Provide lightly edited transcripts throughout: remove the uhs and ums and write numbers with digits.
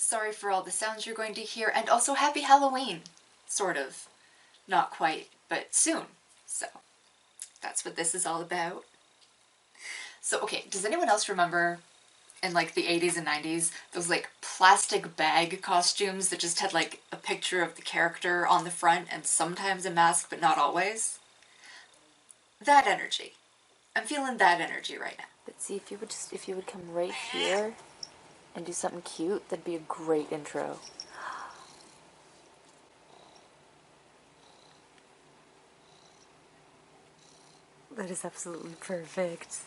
Sorry for all the sounds you're going to hear, and also happy Halloween! Sort of. Not quite, but soon. So, that's what this is all about. So, okay, does anyone else remember in like the 80s and 90s, those like plastic bag costumes that just had like a picture of the character on the front and sometimes a mask, but not always? That energy. I'm feeling that energy right now. But see, if you would come right here and do something cute, that'd be a great intro. That is absolutely perfect.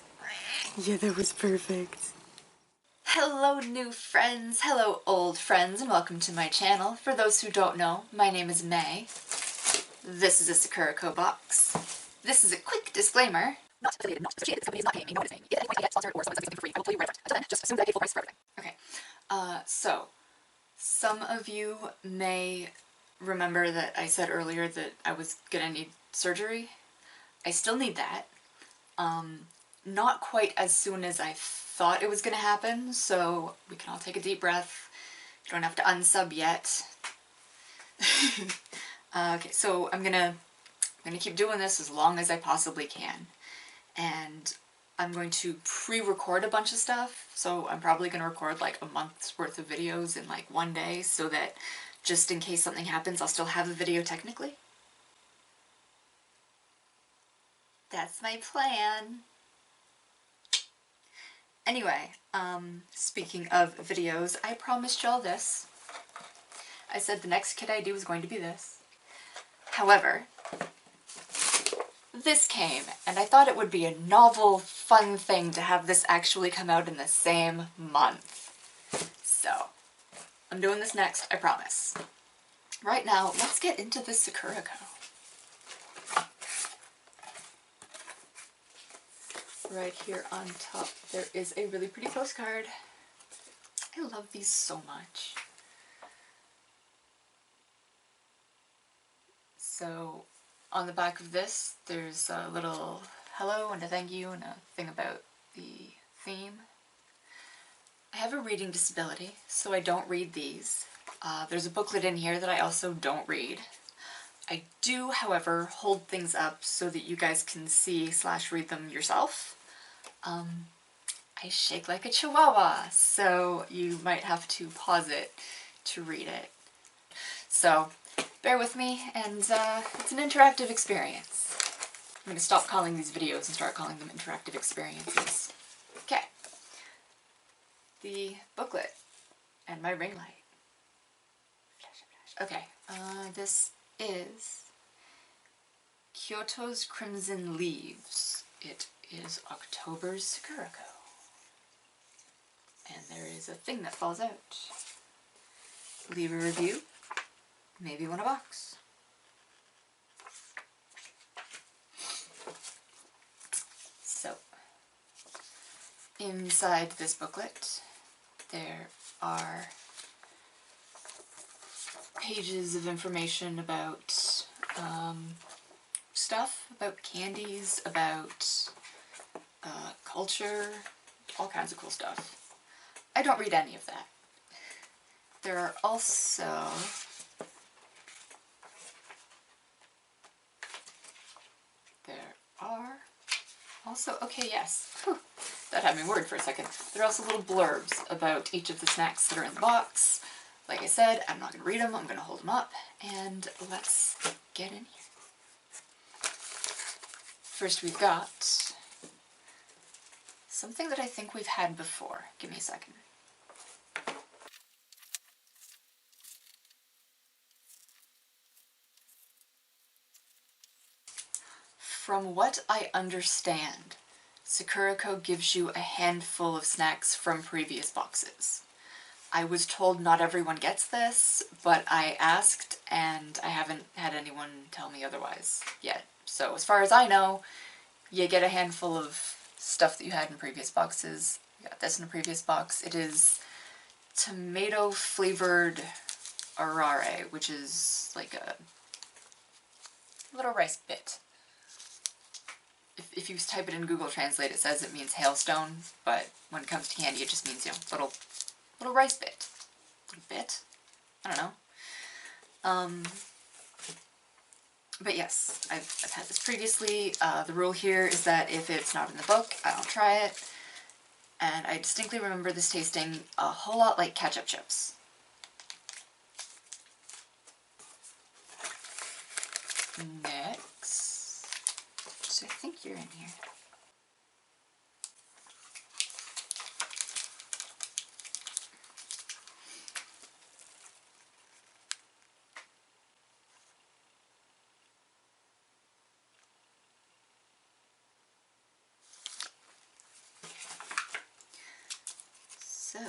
Yeah, that was perfect. Hello new friends, hello old friends, and welcome to my channel. For those who don't know, my name is May. This is a Sakuraco box. This is a quick disclaimer. Not affiliated, not associated. This company is not paying me, no one is paying me. If at any point I get sponsored or someone says something for free, I will tell you right up front. Until then, just assume that I pay full price for everything. Okay, so some of you may remember that I said earlier that I was gonna need surgery. I still need that. Not quite as soon as I thought it was gonna happen, so we can all take a deep breath. You don't have to unsub yet. Okay, so I'm gonna keep doing this as long as I possibly can. And I'm going to pre-record a bunch of stuff, so I'm probably gonna record like a month's worth of videos in like one day, so that just in case something happens, I'll still have a video technically. That's my plan. Anyway, speaking of videos, I promised y'all this. I said the next kit I do is going to be this. However, this came, and I thought it would be a novel, fun thing to have this actually come out in the same month. So, I'm doing this next, I promise. Right now, let's get into the Sakuraco. Right here on top, there is a really pretty postcard. I love these so much. So, on the back of this, there's a little hello and a thank you and a thing about the theme. I have a reading disability, so I don't read these. There's a booklet in here that I also don't read. I do, however, hold things up so that you guys can see/read them yourself. I shake like a chihuahua, so you might have to pause it to read it. So, bear with me, and it's an interactive experience. I'm going to stop calling these videos and start calling them interactive experiences. Okay. The booklet and my ring light. Okay, this is KYOTO'S Crimson Leaves. It is October's Sakuraco. And there is a thing that falls out. Leave a review. Maybe win a box. So, inside this booklet, there are pages of information about stuff, about candies, about culture, all kinds of cool stuff. I don't read any of that. There are also okay, yes. Whew. That had me worried for a second. There are also little blurbs about each of the snacks that are in the box. Like I said, I'm not going to read them, I'm going to hold them up, and let's get in here. First we've got something that I think we've had before. Give me a second. From what I understand, Sakuraco gives you a handful of snacks from previous boxes. I was told not everyone gets this, but I asked and I haven't had anyone tell me otherwise yet. So as far as I know, you get a handful of stuff that you had in previous boxes. You got this in a previous box. It is tomato flavored arare, which is like a little rice bit. If you type it in Google Translate, it says it means hailstone, but when it comes to candy, it just means, you know, little rice bit. a bit. I don't know. But yes, I've had this previously. The rule here is that if it's not in the book, I don't try it. And I distinctly remember this tasting a whole lot like ketchup chips. Next, so I think you're in here. So,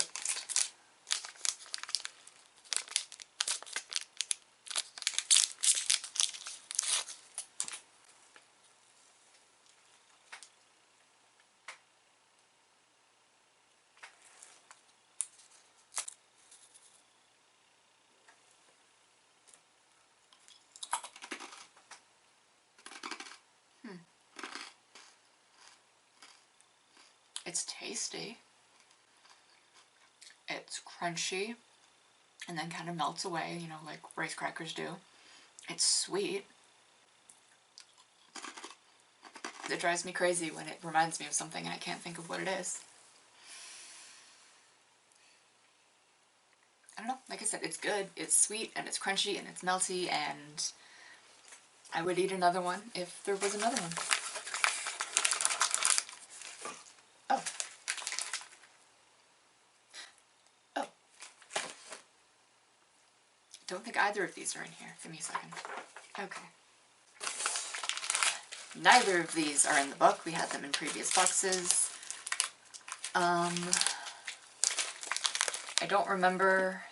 it's tasty. It's crunchy and then kind of melts away, you know, like rice crackers do. It's sweet. It drives me crazy when it reminds me of something and I can't think of what it is. I don't know, like I said, it's good, it's sweet, and it's crunchy, and it's melty, and I would eat another one if there was another one. Oh. Oh. Don't think either of these are in here. Give me a second. Okay. Neither of these are in the book. We had them in previous boxes. I don't remember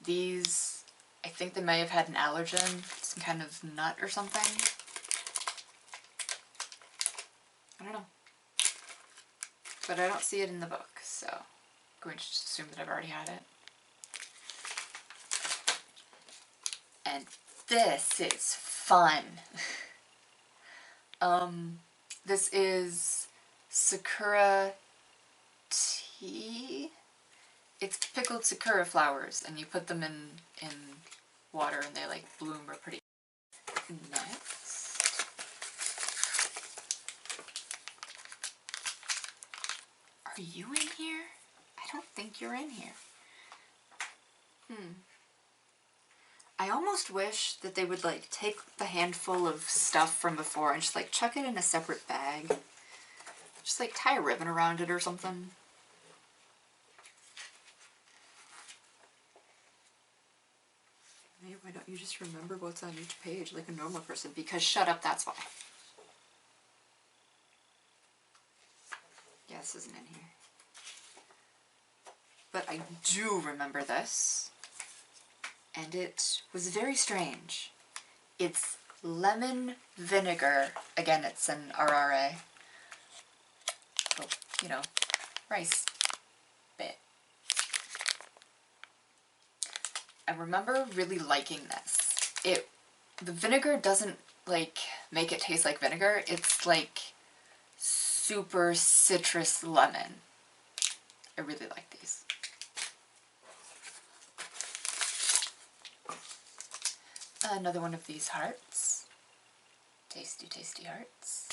these. I think they may have had an allergen, some kind of nut or something. I don't know. But I don't see it in the book, so I'm going to just assume that I've already had it. And this is fun. This is Sakura tea. It's pickled sakura flowers, and you put them in water, and they like bloom or pretty. Next, are you in here? I don't think you're in here. I almost wish that they would like take the handful of stuff from before and just like chuck it in a separate bag. Just like tie a ribbon around it or something. Hey, why don't you just remember what's on each page like a normal person? Because shut up, that's why. Yeah, this isn't in here. But I do remember this. And it was very strange. It's lemon vinegar. Again, it's an RRA. Oh, you know, rice bit. I remember really liking this. The vinegar doesn't like make it taste like vinegar. It's like super citrus lemon. I really like these. Another one of these hearts. Tasty, tasty hearts.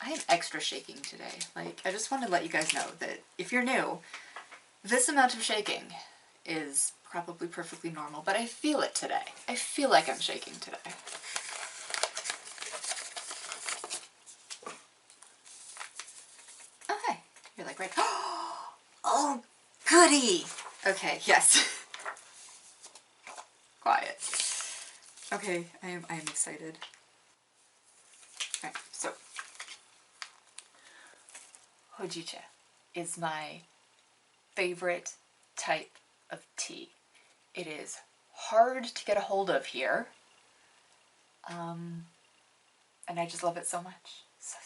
I am extra shaking today. Like, I just want to let you guys know that if you're new, this amount of shaking is probably perfectly normal, but I feel it today. I feel like I'm shaking today. Oh, hi. You're like right. Oh, goody. Okay, yes. Quiet. Okay, I am excited. Alright, so hojicha is my favorite type of tea. It is hard to get a hold of here, and I just love it so much. So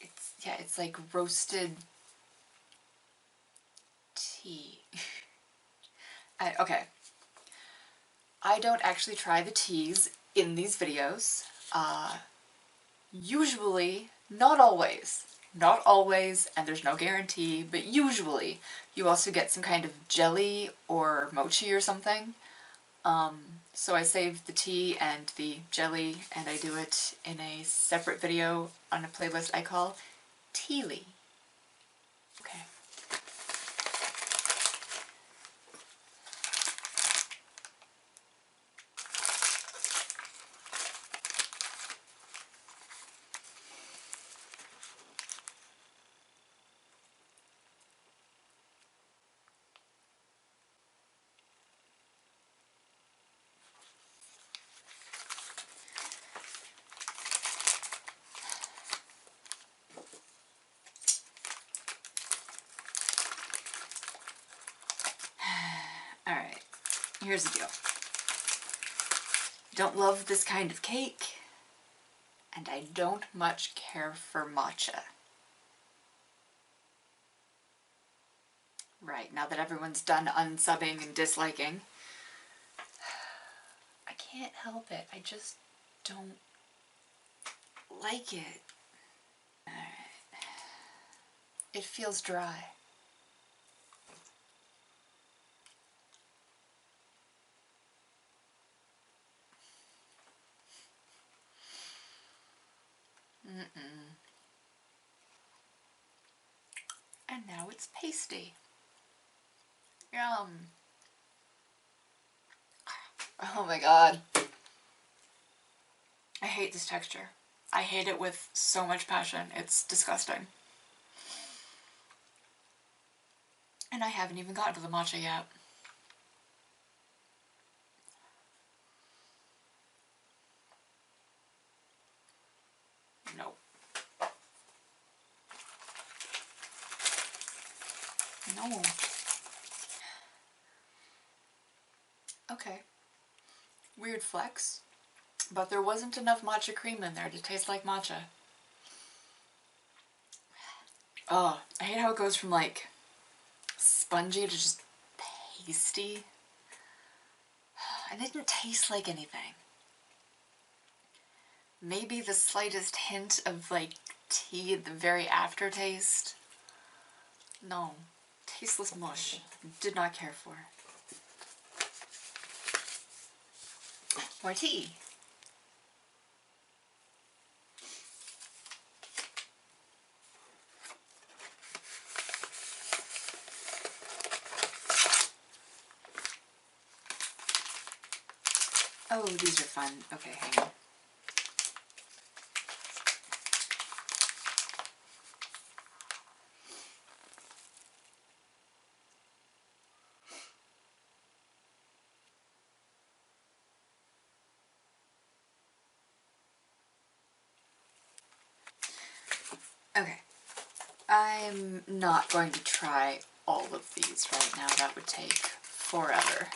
much. It's like roasted tea. Okay. I don't actually try the teas in these videos. Usually, not always, Not always, and there's no guarantee, but usually you also get some kind of jelly or mochi or something. So I saved the tea and the jelly, and I do it in a separate video on a playlist I call Tealy. Okay. Alright, here's the deal. Don't love this kind of cake, and I don't much care for matcha. Right, now that everyone's done unsubbing and disliking, I can't help it. I just don't like it. Alright. It feels dry. And now it's pasty. Yum. Oh my god. I hate this texture. I hate it with so much passion. It's disgusting. And I haven't even gotten to the matcha yet. Nope. No. Okay. Weird flex. But there wasn't enough matcha cream in there to taste like matcha. Oh, I hate how it goes from like spongy to just pasty. And it didn't taste like anything. Maybe the slightest hint of like tea at the very aftertaste. No. Tasteless mush. Did not care for. More tea. Oh, these are fun. Okay, hang on. Okay. I'm not going to try all of these right now. That would take forever.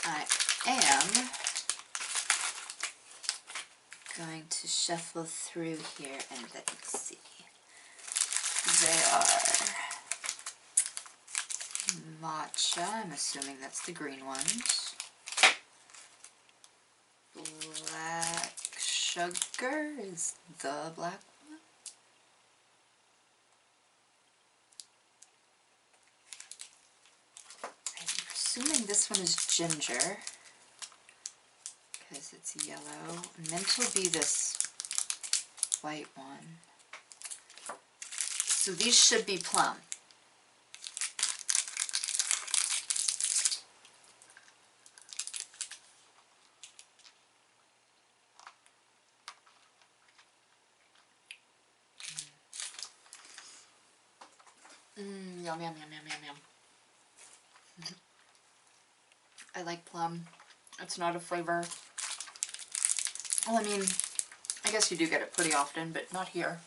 I am going to shuffle through here and let me see. They are matcha, I'm assuming that's the green ones. Black sugar is the black one. I'm assuming this one is ginger, because it's yellow. Meant to be this white one. So these should be plum. Yum, yum, yum, yum, yum, yum. I like plum. It's not a flavor. Well, I mean, I guess you do get it pretty often, but not here.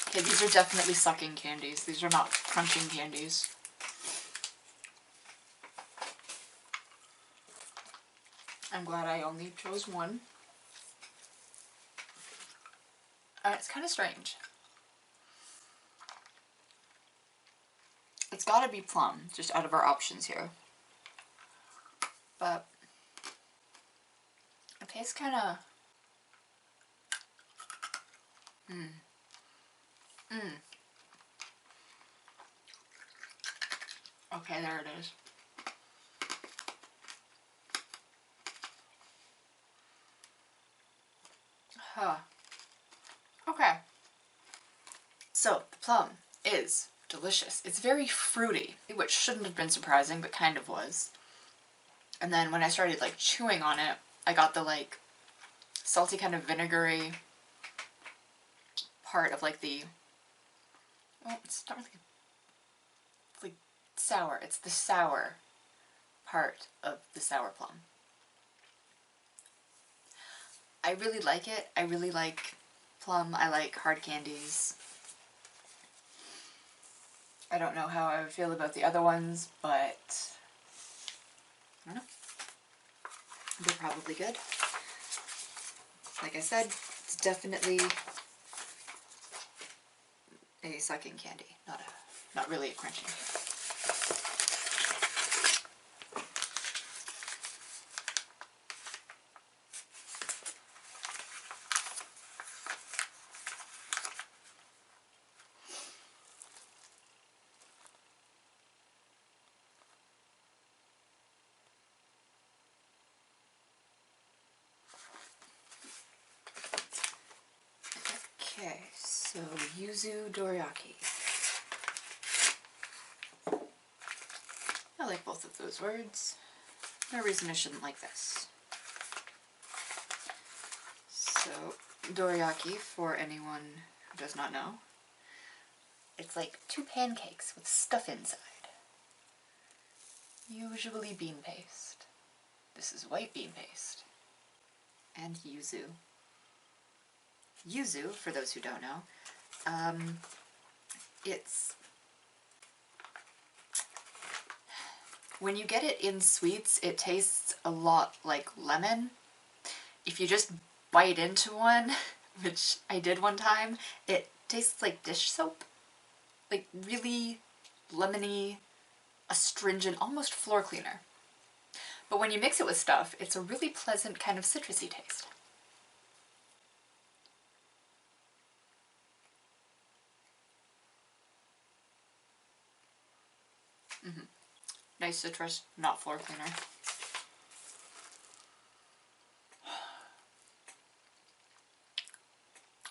Okay, these are definitely sucking candies. These are not crunching candies. I'm glad I only chose one. And it's kind of strange. It's gotta be plum, just out of our options here. But it tastes kind of... Okay, there it is. Huh. Okay. So, the plum is delicious. It's very fruity, which shouldn't have been surprising, but kind of was. And then when I started like chewing on it, I got the like salty kind of vinegary part of like the... Well, it's not really... It's like sour. It's the sour part of the sour plum. I really like it. I really like plum. I like hard candies. I don't know how I would feel about the other ones, but I don't know. They're probably good. Like I said, it's definitely a sucking candy, not really a crunching. Okay, so yuzu dorayaki. I like both of those words. No reason I shouldn't like this. So, dorayaki, for anyone who does not know, it's like 2 pancakes with stuff inside. Usually bean paste. This is white bean paste. And yuzu. Yuzu, for those who don't know, it's... When you get it in sweets, it tastes a lot like lemon. If you just bite into one, which I did one time, it tastes like dish soap. Like really lemony, astringent, almost floor cleaner. But when you mix it with stuff, it's a really pleasant kind of citrusy taste. Nice citrus, not floor cleaner.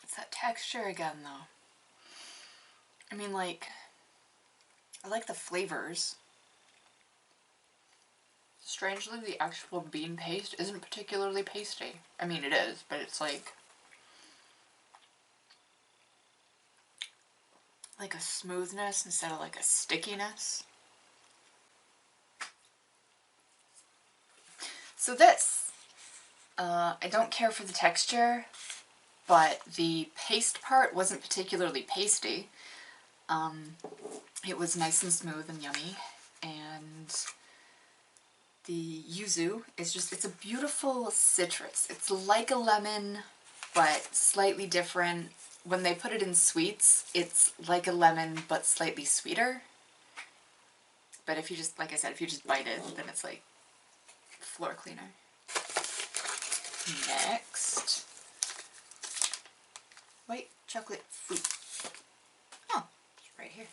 It's that texture again, though. I mean, like, I like the flavors. Strangely, the actual bean paste isn't particularly pasty. I mean, it is, but it's like a smoothness instead of like a stickiness. So this, I don't care for the texture, but the paste part wasn't particularly pasty. It was nice and smooth and yummy, and the yuzu is just, it's a beautiful citrus. It's like a lemon, but slightly different. When they put it in sweets, it's like a lemon, but slightly sweeter. But if you just, like I said, if you just bite it, then it's like floor cleaner. Next, white chocolate fruit. Oh, it's right here.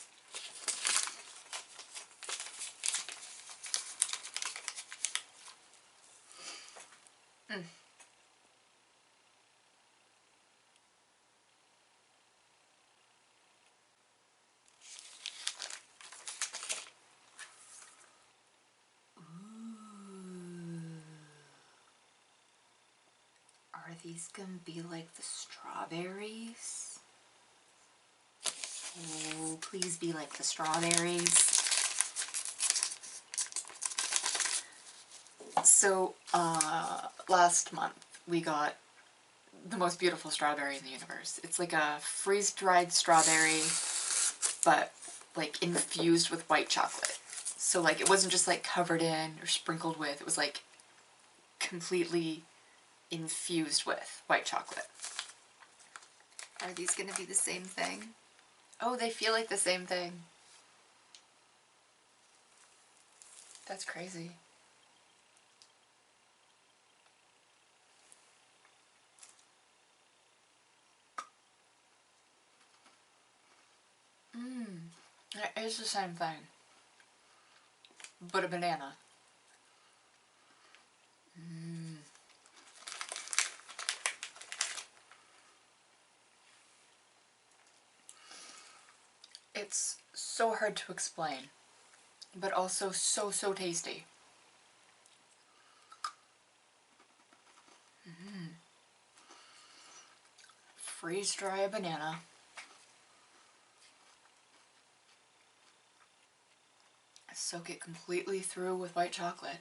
Are these gonna be like the strawberries? Oh, please be like the strawberries. So, last month we got the most beautiful strawberry in the universe. It's like a freeze-dried strawberry, but like infused with white chocolate. So like it wasn't just like covered in or sprinkled with, it was like completely infused with white chocolate. Are these gonna be the same thing? Oh, they feel like the same thing. That's crazy. It is the same thing. But a banana. It's so hard to explain, but also so tasty. Freeze dry a banana. Soak it completely through with white chocolate.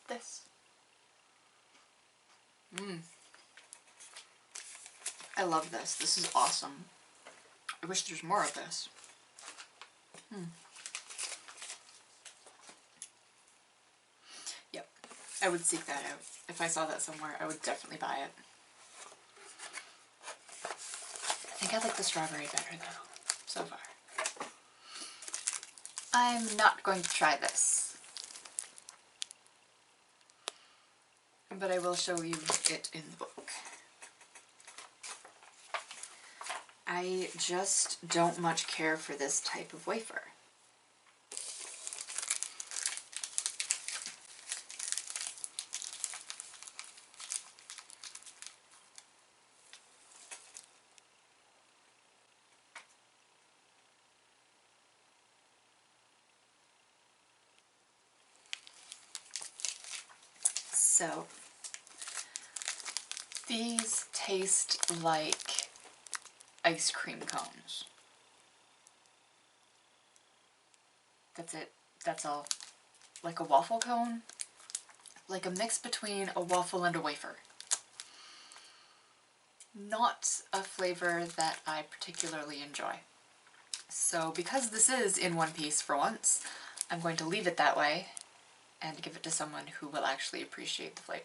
This. I love this. This is awesome. I wish there's more of this. Yep. I would seek that out. If I saw that somewhere, I would definitely buy it. I think I like the strawberry better though, so far. I'm not going to try this, but I will show you it in the book. I just don't much care for this type of wafer. So, these taste like ice cream cones. That's it. That's all. Like a waffle cone. Like a mix between a waffle and a wafer. Not a flavor that I particularly enjoy. So because this is in one piece for once, I'm going to leave it that way and give it to someone who will actually appreciate the flavor.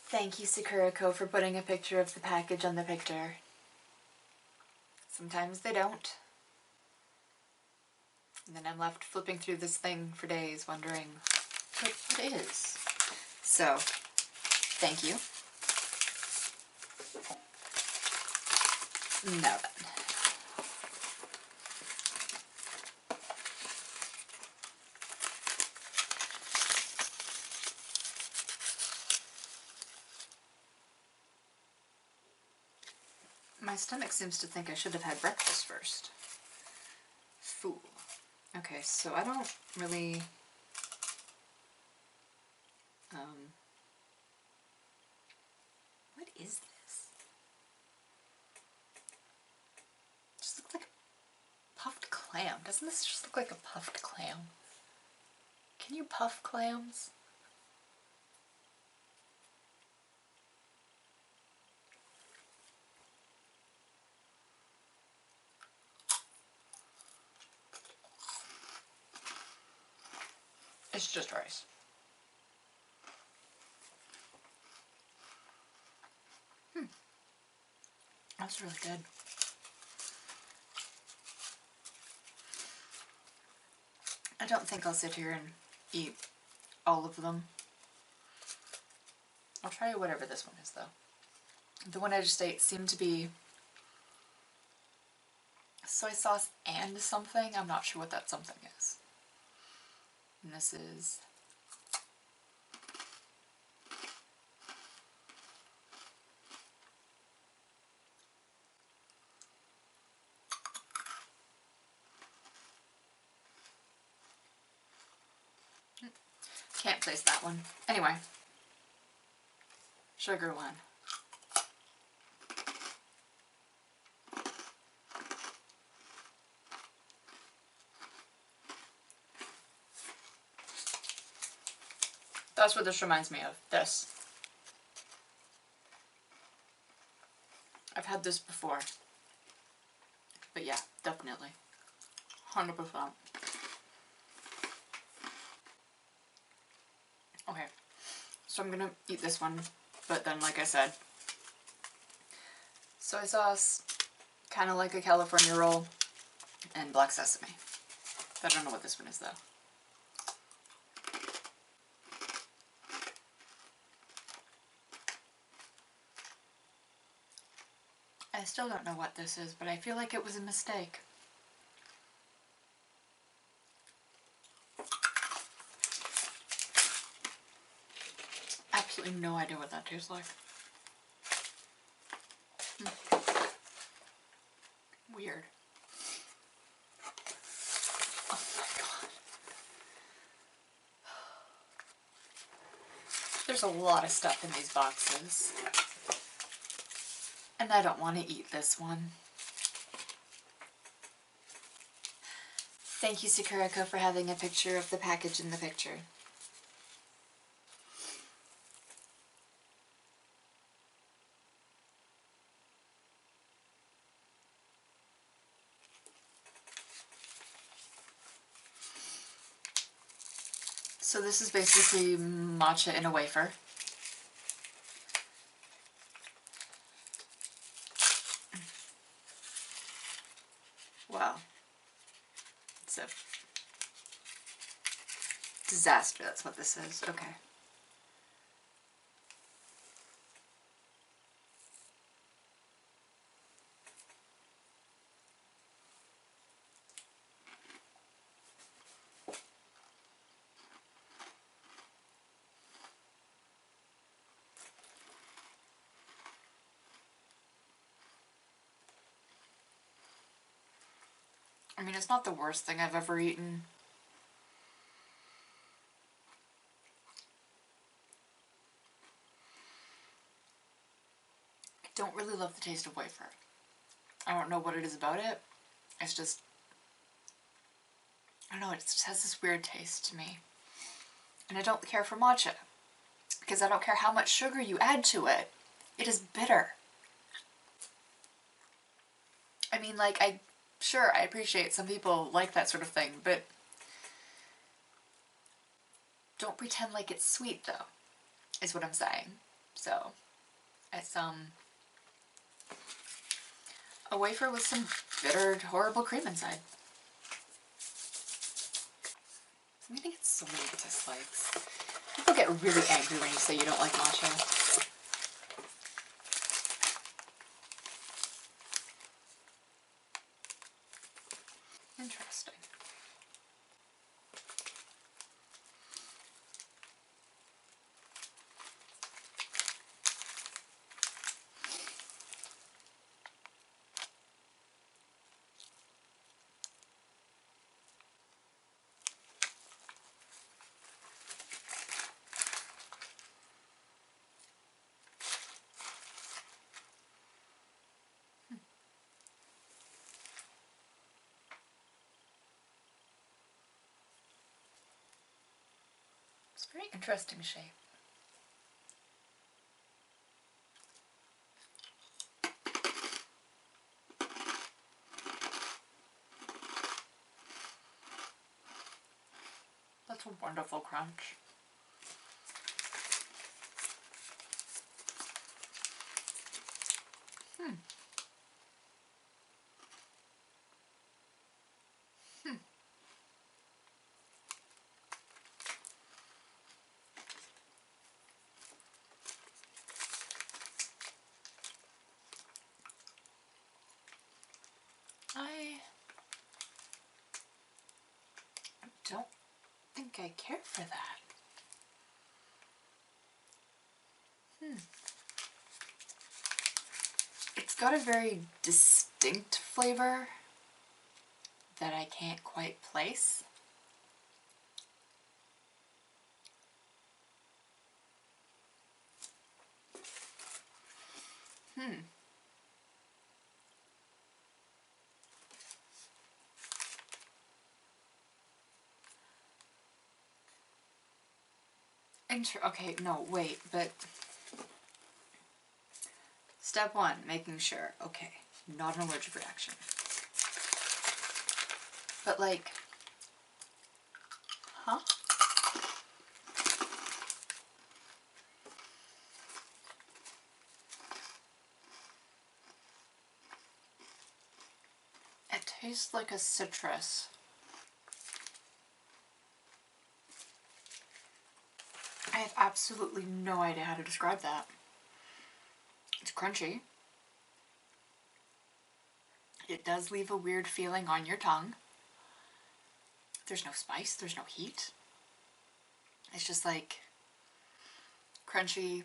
Thank you, Sakuraco, for putting a picture of the package on the picture. Sometimes they don't. And then I'm left flipping through this thing for days wondering what it is. So, thank you. Now then. My stomach seems to think I should have had breakfast first. Fool. Okay, so I don't really... what is this? It just looks like a puffed clam. Doesn't this just look like a puffed clam? Can you puff clams? It's just rice. That's really good. I don't think I'll sit here and eat all of them. I'll try whatever this one is though. The one I just ate seemed to be soy sauce and something. I'm not sure what that something is. And this is... can't place that one. Anyway. Sugar one. That's what this reminds me of. This. I've had this before. But yeah, definitely. 100%. Okay. So I'm gonna eat this one. But then, like I said, soy sauce, kind of like a California roll, and black sesame. I don't know what this one is, though. I still don't know what this is, but I feel like it was a mistake. Absolutely no idea what that tastes like. Weird. Oh my god. There's a lot of stuff in these boxes. And I don't want to eat this one. Thank you, Sakuraco, for having a picture of the package in the picture. So this is basically matcha in a wafer. Wow. It's a disaster, that's what this is. Okay. I mean, it's not the worst thing I've ever eaten. I don't really love the taste of wafer. I don't know what it is about it. It's just, I don't know, it just has this weird taste to me. And I don't care for matcha, because I don't care how much sugar you add to it. It is bitter. I mean, like, sure, I appreciate some people like that sort of thing, but don't pretend like it's sweet, though, is what I'm saying. So, it's, a wafer with some bitter, horrible cream inside. I'm gonna get so many dislikes. People get really angry when you say you don't like matcha. Interesting. It's a very interesting shape. That's a wonderful crunch. I don't think I care for that. It's got a very distinct flavor that I can't quite place. Okay, no, wait, but step one, making sure. Okay, not an allergic reaction. But like, huh? It tastes like a citrus. I have absolutely no idea how to describe that. It's crunchy. It does leave a weird feeling on your tongue. There's no spice, there's no heat. It's just like crunchy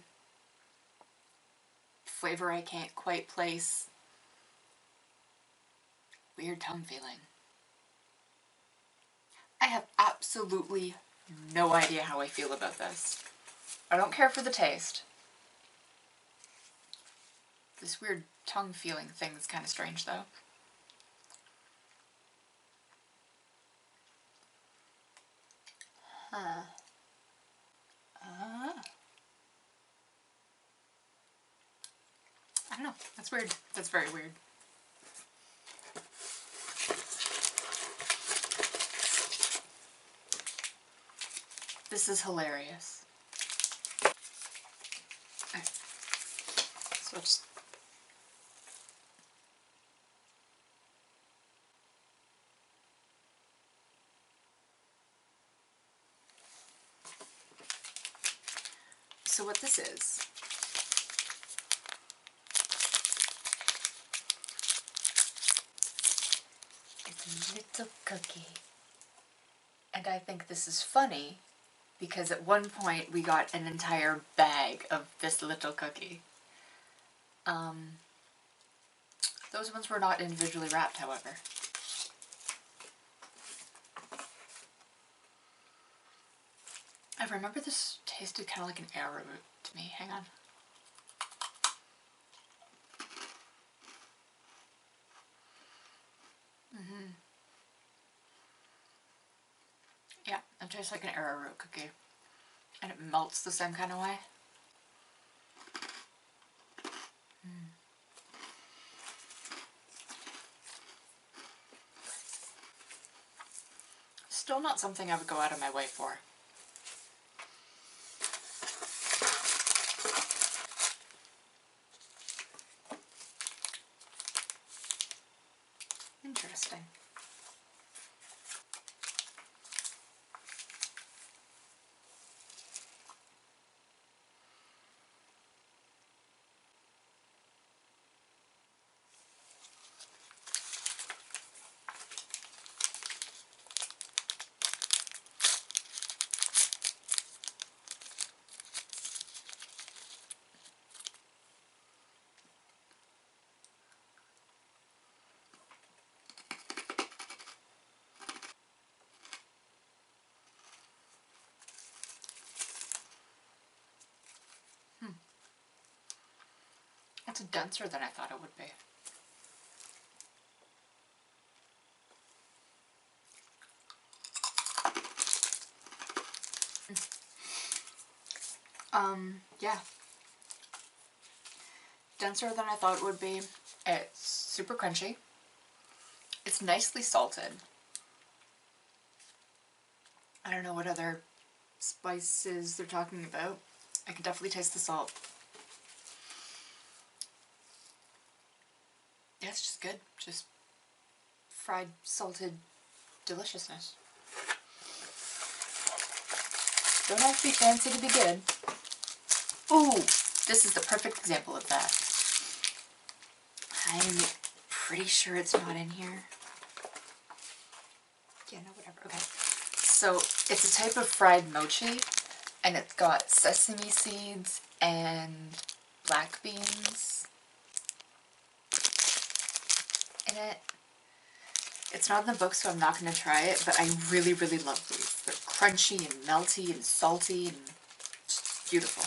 flavor I can't quite place. Weird tongue feeling. I have absolutely no idea how I feel about this. I don't care for the taste. This weird tongue feeling thing is kind of strange though. Huh. I don't know. That's weird. That's very weird. This is hilarious. Okay. So what this is a little cookie. And I think this is funny because at one point we got an entire bag of this little cookie. Those ones were not individually wrapped, however. I remember this tasted kind of like an arrowroot to me. Hang on. Yeah, it tastes like an arrowroot cookie. And it melts the same kind of way. Still not something I would go out of my way for. Interesting. It's denser than I thought it would be. Yeah. Denser than I thought it would be. It's super crunchy. It's nicely salted. I don't know what other spices they're talking about. I can definitely taste the salt. Yeah, it's just good. Just fried, salted deliciousness. Don't have to be fancy to be good. Ooh, this is the perfect example of that. I'm pretty sure it's not in here. Yeah, no, whatever. Okay. So, it's a type of fried mochi, and it's got sesame seeds and black beans in it. It's not in the book, so I'm not going to try it, but I really, really love these. They're crunchy and melty and salty and just beautiful.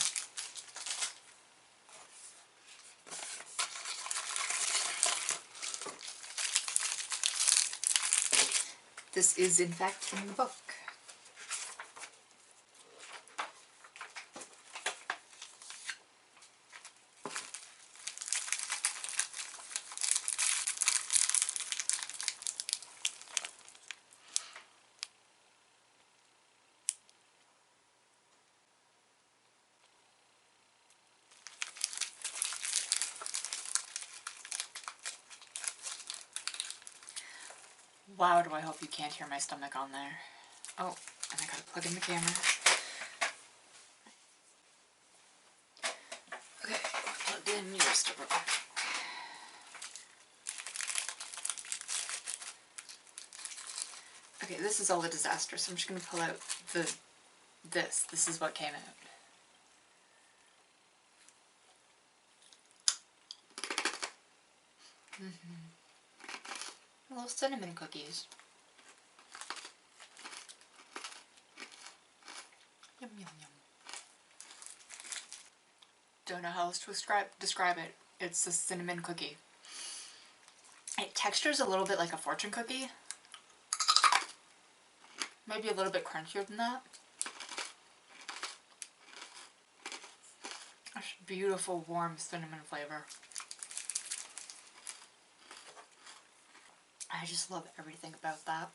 This is, in fact, in the book. loud. I hope you can't hear my stomach on there. Oh, and I gotta plug in the camera. Okay, plugged in your stomach. Okay, this is all a disaster, so I'm just gonna pull out this. This is what came out. Little cinnamon cookies. Yum, yum, yum. Don't know how else to describe it. It's a cinnamon cookie. It textures a little bit like a fortune cookie. Maybe a little bit crunchier than that. It's beautiful, warm cinnamon flavor. I just love everything about that.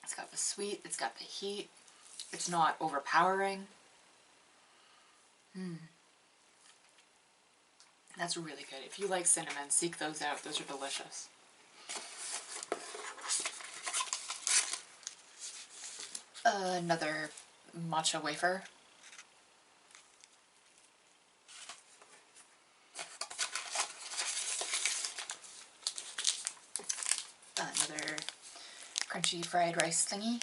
It's got the sweet, it's got the heat, it's not overpowering. That's really good. If you like cinnamon, seek those out. Those are delicious. Another matcha wafer. Another crunchy fried rice thingy.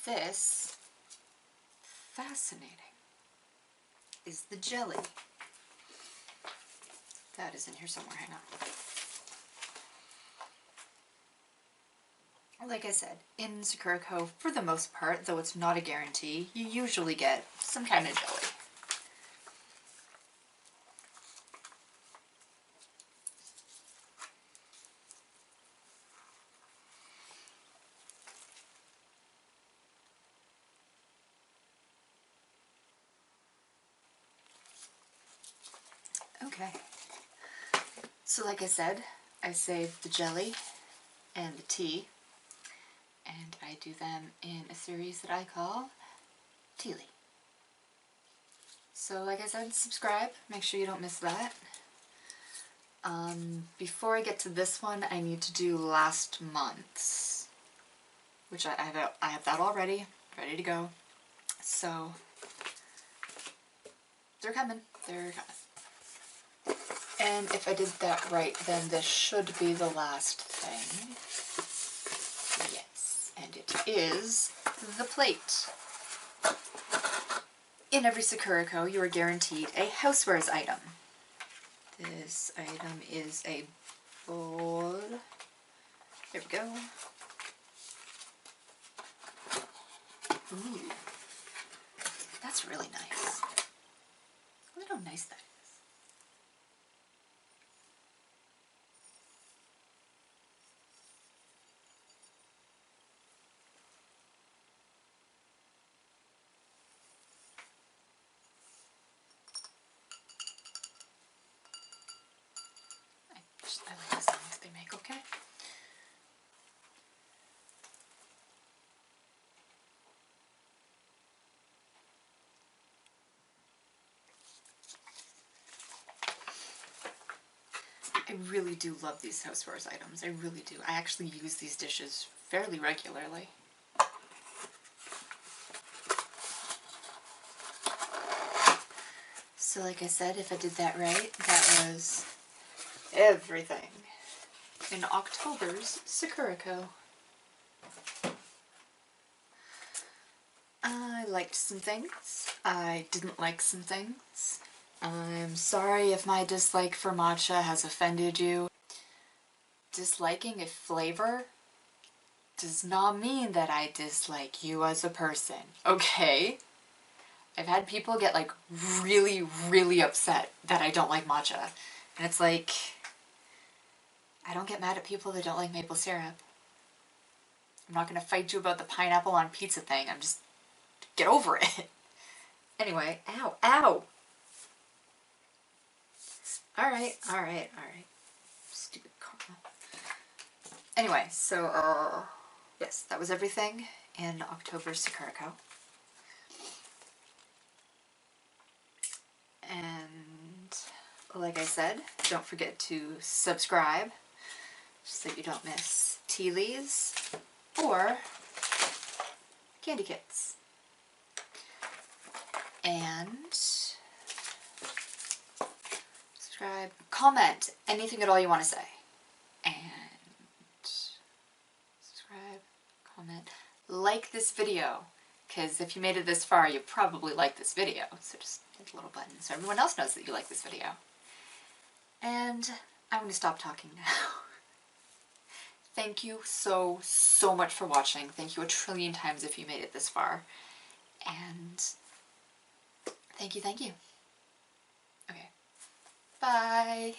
This, fascinating, is the jelly. That is in here somewhere, hang on. Like I said, in Sakuraco, for the most part, though it's not a guarantee, you usually get some kind of jelly. Okay, so like I said, I saved the jelly and the tea, and I do them in a series that I call Tealy. So like I said, subscribe, make sure you don't miss that. Before I get to this one, I need to do last month's, which I have that already, ready to go. So they're coming. And if I did that right, then this should be the last thing. Yes, and it is the plate. In every Sakuraco, you are guaranteed a housewares item. This item is a bowl. There we go. Ooh, that's really nice. Look how nice that is. I like the sounds they make, okay? I really do love these housewares items. I really do. I actually use these dishes fairly regularly. So like I said, if I did that right, that was everything in October's Sakuraco. I liked some things. I didn't like some things. I'm sorry if my dislike for matcha has offended you. Disliking a flavor does not mean that I dislike you as a person, okay? I've had people get like really, really upset that I don't like matcha. And it's like, I don't get mad at people that don't like maple syrup. I'm not gonna fight you about the pineapple on pizza thing. I'm just, get over it. Anyway, ow, ow! Alright. Stupid karma. Anyway, so, yes, that was everything in October's Sakuraco. And, like I said, don't forget to subscribe so you don't miss tea leaves or candy kits. And subscribe, comment, anything at all you want to say. And subscribe, comment, like this video, because if you made it this far, you probably like this video. So just hit the little button so everyone else knows that you like this video. And I'm going to stop talking now. Thank you so much for watching. Thank you a trillion times if you made it this far. And thank you. Okay. Bye.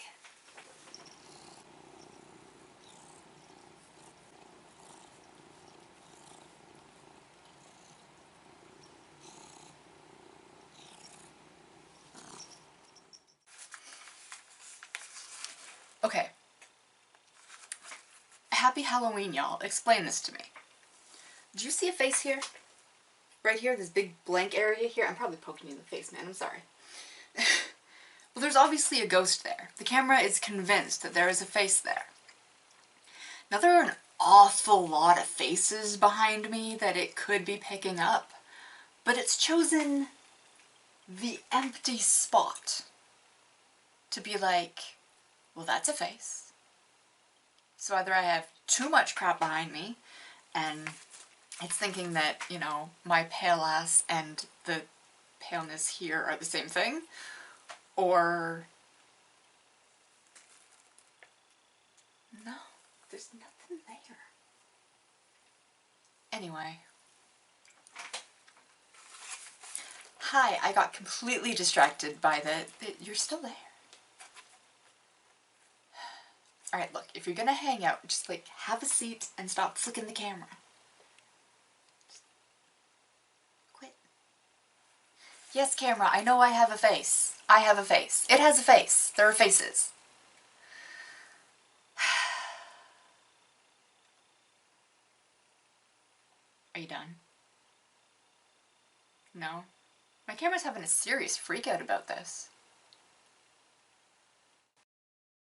Okay. Happy Halloween, y'all. Explain this to me. Do you see a face here? Right here, this big blank area here? I'm probably poking you in the face, man. I'm sorry. Well, there's obviously a ghost there. The camera is convinced that there is a face there. Now, there are an awful lot of faces behind me that it could be picking up, but it's chosen the empty spot to be like, well, that's a face. So either I have too much crap behind me, and it's thinking that, you know, my pale ass and the paleness here are the same thing, or no, there's nothing there. Anyway. Hi, I got completely distracted by you're still there. Alright, look, if you're gonna hang out, just like have a seat and stop flicking the camera. Just quit. Yes, camera, I know I have a face. I have a face. It has a face. There are faces. Are you done? No? My camera's having a serious freak out about this.